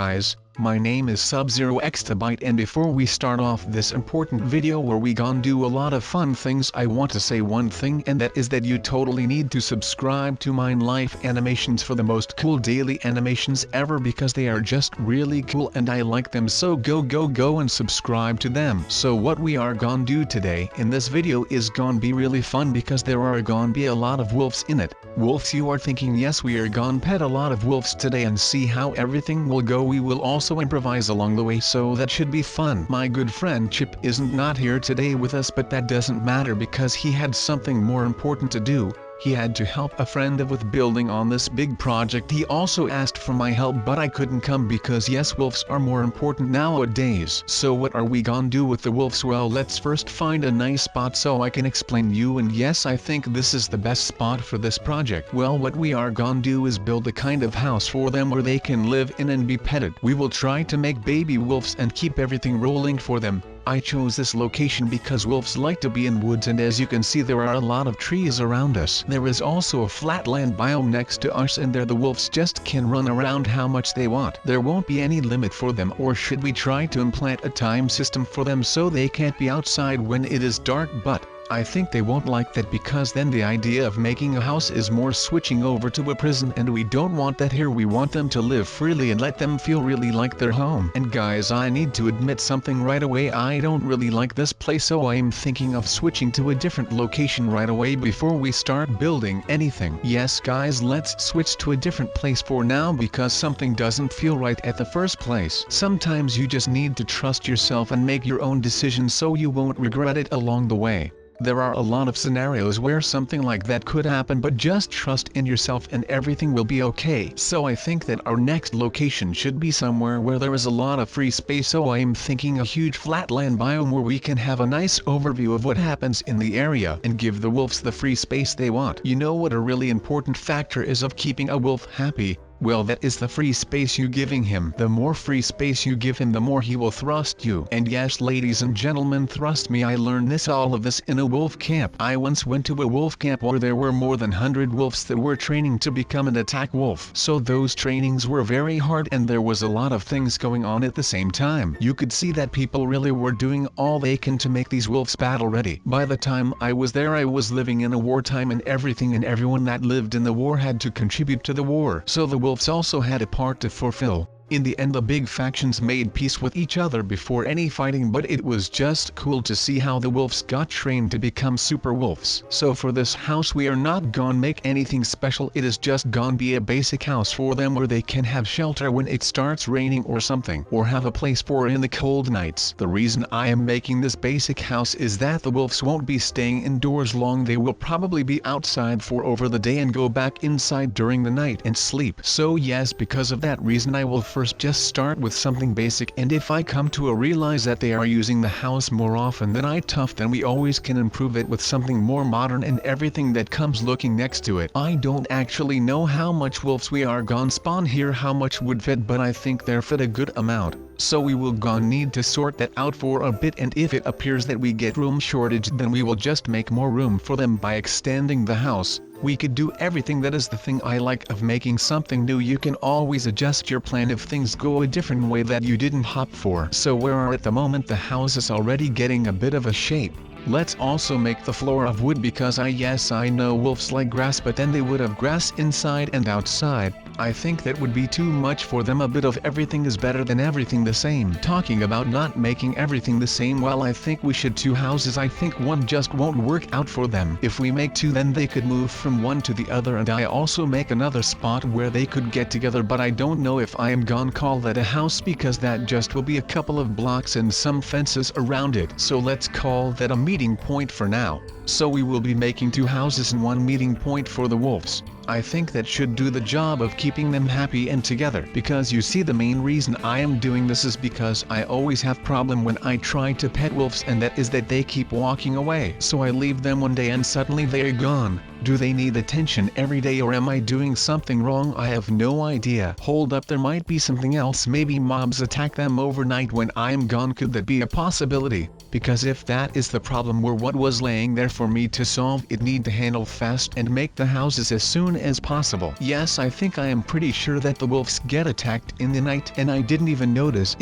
guys, my name is SubZeroExtabyte, and before we start off this important video where we gon' do a lot of fun things, I want to say one thing, and that is that you totally need to subscribe to Mine Life Animations for the most cool daily animations ever, because they are just really cool and I like them, so go and subscribe to them. So what we are gon' do today in this video is gon' be really fun because there are gon' be a lot of wolves in it. Wolves, you are thinking, yes, we are gon' pet a lot of wolves today and see how everything will go. We will also improvise along the way, so that should be fun. My good friend Chip isn't not here today with us, but that doesn't matter because he had something more important to do. He had to help a friend with building on this big project. He also asked for my help, but I couldn't come because yes, wolves are more important nowadays. So what are we gonna do with the wolves? Well, let's first find a nice spot so I can explain you, and yes, I think this is the best spot for this project. Well, what we are gonna do is build a kind of house for them where they can live in and be petted. We will try to make baby wolves and keep everything rolling for them. I chose this location because wolves like to be in woods, and as you can see there are a lot of trees around us. There is also a flatland biome next to us, and there the wolves just can run around how much they want. There won't be any limit for them, or should we try to implant a time system for them so they can't be outside when it is dark? But I think they won't like that, because then the idea of making a house is more switching over to a prison, and we don't want that here. We want them to live freely and let them feel really like their home. And guys, I need to admit something right away. I don't really like this place, so I'm thinking of switching to a different location right away before we start building anything. Yes guys, let's switch to a different place for now because something doesn't feel right at the first place. Sometimes you just need to trust yourself and make your own decisions so you won't regret it along the way. There are a lot of scenarios where something like that could happen, but just trust in yourself and everything will be okay. So I think that our next location should be somewhere where there is a lot of free space, so I am thinking a huge flatland biome where we can have a nice overview of what happens in the area and give the wolves the free space they want. You know what a really important factor is of keeping a wolf happy? Well, that is the free space you giving him. The more free space you give him, the more he will trust you. And yes, ladies and gentlemen, trust me, I learned all of this in a wolf camp. I once went to a wolf camp where there were more than 100 wolves that were training to become an attack wolf. So those trainings were very hard, and there was a lot of things going on at the same time. You could see that people really were doing all they can to make these wolves battle ready. By the time I was there, I was living in a wartime, and everything and everyone that lived in the war had to contribute to the war. So the wolves also had a part to fulfill. In the end, the big factions made peace with each other before any fighting, but it was just cool to see how the wolves got trained to become super wolves. So for this house, we are not gonna make anything special. It is just gonna be a basic house for them where they can have shelter when it starts raining or something, or have a place for in the cold nights. The reason I am making this basic house is that the wolves won't be staying indoors long. They will probably be outside for over the day and go back inside during the night and sleep. So yes, because of that reason, I will first just start with something basic, and if I come to realize that they are using the house more often than I tough, then we always can improve it with something more modern and everything that comes looking next to it. I don't actually know how much wolves we are gonna spawn here, how much would fit, but I think they're fit a good amount. So we will gonna need to sort that out for a bit, and if it appears that we get room shortage, then we will just make more room for them by extending the house. We could do everything. That is the thing I like of making something new. You can always adjust your plan if things go a different way that you didn't hop for. So where are at the moment the house is already getting a bit of a shape. Let's also make the floor of wood, because I know wolves like grass, but then they would have grass inside and outside. I think that would be too much for them. A bit of everything is better than everything the same. Talking about not making everything the same, well, I think we should two houses. I think one just won't work out for them. If we make two, then they could move from one to the other, and I also make another spot where they could get together, but I don't know if I am gonna call that a house, because that just will be a couple of blocks and some fences around it. So let's call that a meeting point for now. So we will be making two houses and one meeting point for the wolves. I think that should do the job of keeping them happy and together, because you see, the main reason I am doing this is because I always have problem when I try to pet wolves, and that is that they keep walking away. So I leave them one day and suddenly they are gone. Do they need attention every day, or am I doing something wrong? I have no idea. Hold up, there might be something else. Maybe mobs attack them overnight when I'm gone. Could that be a possibility? Because if that is the problem, where what was laying there for me to solve, it need to handle fast and make the houses as soon as possible. Yes, I think I am pretty sure that the wolves get attacked in the night and I didn't even notice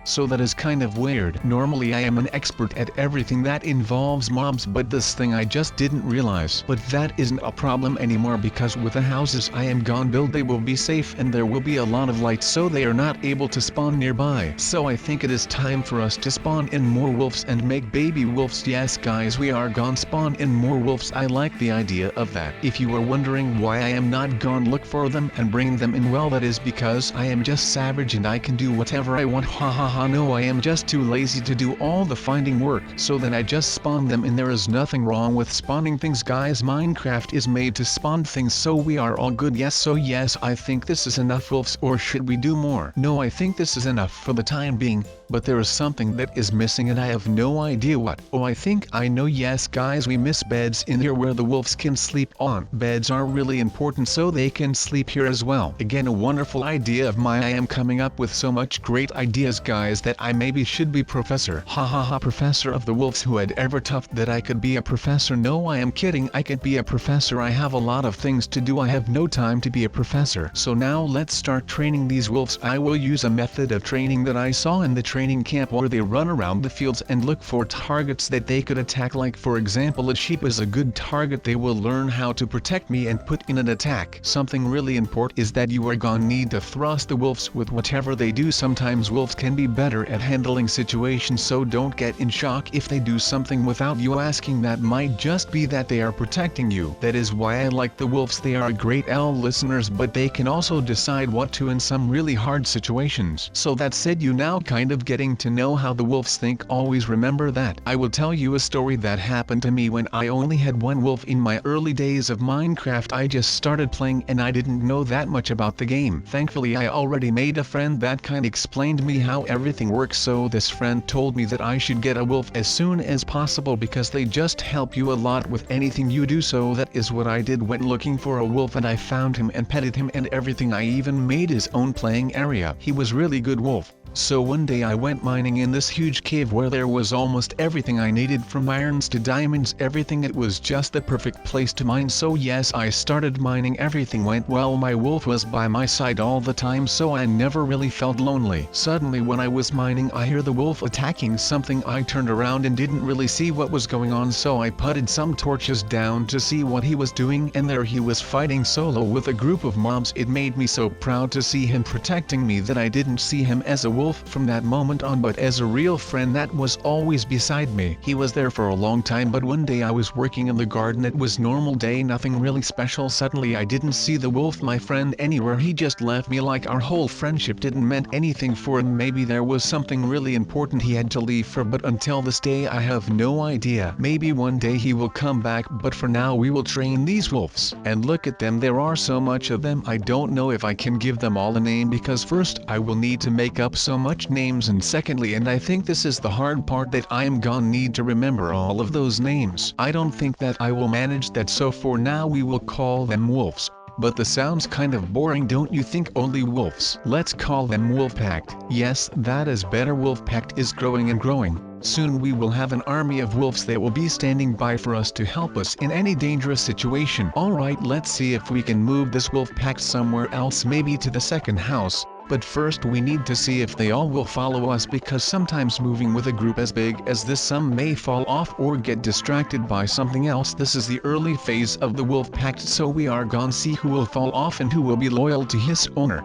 so that is kind of weird. Normally I am an expert at everything that involves mobs, but this thing I just didn't realize. But that isn't a problem anymore, because with the houses I am gone build, they will be safe and there will be a lot of light, so they are not able to spawn nearby. So I think it is time for us to spawn in more wolves and make baby wolves. Yes guys, we are gone spawn in more wolves. I like the idea of that. If you are wondering why I am not gone look for them and bring them in, well, that is because I am just savage and I can do whatever I want. Ha ha. No, I am just too lazy to do all the finding work, so then I just spawn them in. There is nothing wrong with spawning things guys. Minecraft is made to spawn things, so we are all good. Yes, so yes, I think this is enough wolves, or should we do more? No, I think this is enough for the time being, but there is something that is missing and I have no idea what. Oh, I think I know. Yes guys, we miss beds in here where the wolves can sleep on. Beds are really important, so they can sleep here as well. Again, a wonderful idea of mine. I am coming up with so much great ideas guys that I maybe should be professor. Ha ha ha, professor of the wolves. Who had ever thought that I could be a professor? No, I am kidding. I could be a professor. I have a lot of things to do. I have no time to be a professor. So now let's start training these wolves. I will use a method of training that I saw in the training camp, where they run around the fields and look for targets that they could attack. Like for example, a sheep is a good target. They will learn how to protect me and put in an attack. Something really important is that you are gonna need to thrust the wolves with whatever they do. Sometimes wolves can be better at handling situations, so don't get in shock if they do something without you asking. That might just be that they are protecting you. That is why I like the wolves. They are great listeners, but they can also decide what to in some really hard situations. So that said, you now kind of getting to know how the wolves think. Always remember that. I will tell you a story that happened to me when I only had one wolf in my early days of Minecraft. I just started playing and I didn't know that much about the game. Thankfully I already made a friend that kind of explained me how everything works, so this friend told me that I should get a wolf as soon as possible because they just help you a lot with anything you do. So that is what I did. Went looking for a wolf and I found him and petted him and everything. I even made his own playing area. He was really good wolf. So one day I went mining in this huge cave where there was almost everything I needed, from irons to diamonds, everything. It was just the perfect place to mine. So yes, I started mining. Everything went well. My wolf was by my side all the time, so I never really felt lonely. Suddenly when I was mining, I hear the wolf attacking something. I turned around and didn't really see what was going on, so I putted some torches down to see what he was doing, and there he was fighting solo with a group of mobs. It made me so proud to see him protecting me that I didn't see him as a wolf from that moment on, but as a real friend that was always beside me. He was there for a long time, but one day I was working in the garden. It was normal day, nothing really special. Suddenly I didn't see the wolf, my friend, anywhere. He just left me like our whole friendship didn't meant anything for him. Maybe there was something really important he had to leave for, but until this day I have no idea. Maybe one day he will come back, but for now we will train these wolves. And look at them, there are so much of them. I don't know if I can give them all a name, because first I will need to make up so much names, and secondly, and I think this is the hard part, that I am gonna need to remember all of those names. I don't think that I will manage that, so for now we will call them wolves. But this sounds kind of boring, don't you think? Only wolves. Let's call them Wolfpack. Yes, that is better. Wolfpack is growing and growing. Soon we will have an army of wolves that will be standing by for us to help us in any dangerous situation. Alright, let's see if we can move this Wolfpack somewhere else, maybe to the second house. But first we need to see if they all will follow us, because sometimes moving with a group as big as this, some may fall off or get distracted by something else. This is the early phase of the wolf pack, so we are gonna see who will fall off and who will be loyal to his owner.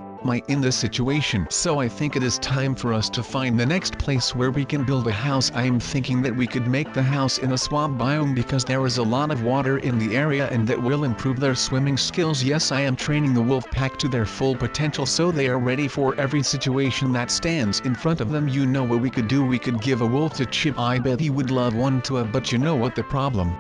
In this situation. So I think it is time for us to find the next place where we can build a house. I am thinking that we could make the house in a swamp biome, because there is a lot of water in the area and that will improve their swimming skills. Yes, I am training the wolf pack to their full potential, so they are ready for every situation that stands in front of them. You know what we could do? We could give a wolf to Chip. I bet he would love one to but you know what the problem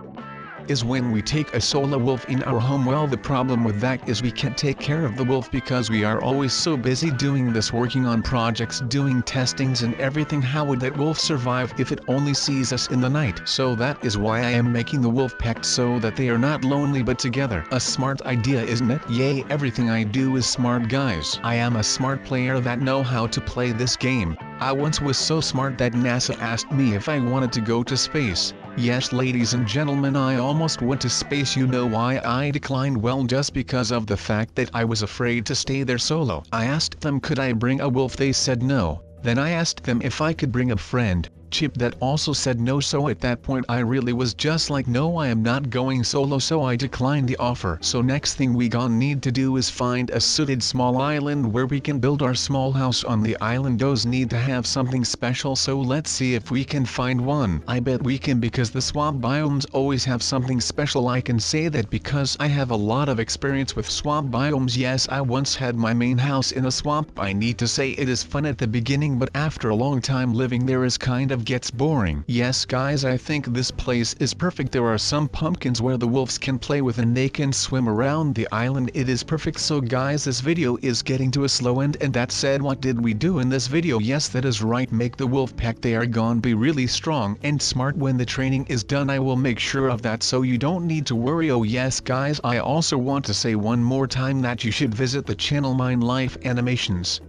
is when we take a solo wolf in our home. Well, the problem with that is we can't take care of the wolf because we are always so busy doing this, working on projects, doing testings and everything. How would that wolf survive if it only sees us in the night? So that is why I am making the wolf pact, so that they are not lonely but together. A smart idea, isn't it? Yay, everything I do is smart, guys. I am a smart player that know how to play this game. I once was so smart that NASA asked me if I wanted to go to space. Yes, ladies and gentlemen, I almost went to space. You know why I declined? Well, just because of the fact that I was afraid to stay there solo. I asked them could I bring a wolf, they said no. Then I asked them if I could bring a friend, Chip, that also said no. So at that point I really was just like, no, I am not going solo, so I declined the offer. So next thing we gonna need to do is find a suited small island where we can build our small house on the island. Those need to have something special, so let's see if we can find one. I bet we can, because the swamp biomes always have something special. I can say that because I have a lot of experience with swamp biomes. Yes, I once had my main house in a swamp. I need to say it is fun at the beginning, but after a long time living there is kind of gets boring. Yes guys, I think this place is perfect. There are some pumpkins where the wolves can play with and they can swim around the island. It is perfect. So guys, this video is getting to a slow end, and that said, what did we do in this video? Yes, that is right, make the wolf pack. They are gonna be really strong and smart when the training is done. I will make sure of that, so you don't need to worry. Oh yes guys, I also want to say one more time that you should visit the channel Mine Life Animations,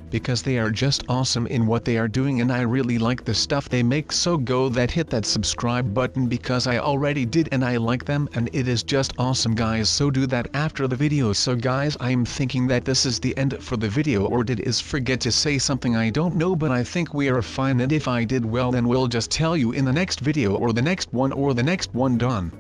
because they are just awesome in what they are doing and I really like the stuff they make. So go that, hit that subscribe button, because I already did and I like them and it is just awesome guys. So do that after the video. So guys, I'm thinking that this is the end for the video, or did I forget to say something? I don't know, but I think we are fine, and if I did, well then we'll just tell you in the next video or the next one done.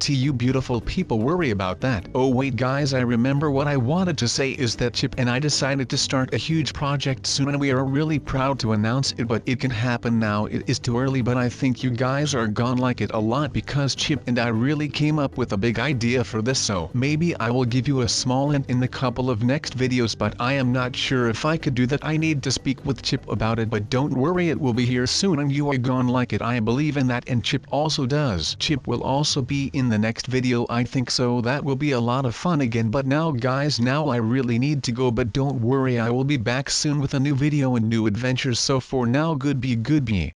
To you beautiful people, worry about that. Oh wait guys, I remember what I wanted to say is that Chip and I decided to start a huge project soon, and we are really proud to announce it, but it can happen now. It is too early, but I think you guys are gonna like it a lot, because Chip and I really came up with a big idea for this. So maybe I will give you a small hint in the couple of next videos, but I am not sure if I could do that. I need to speak with Chip about it, but don't worry, it will be here soon and you are gonna like it. I believe in that, and Chip also does. Chip will also be in the next video, I think, so that will be a lot of fun again. But now guys, now I really need to go, but don't worry, I will be back soon with a new video and new adventures. So for now, goodbye.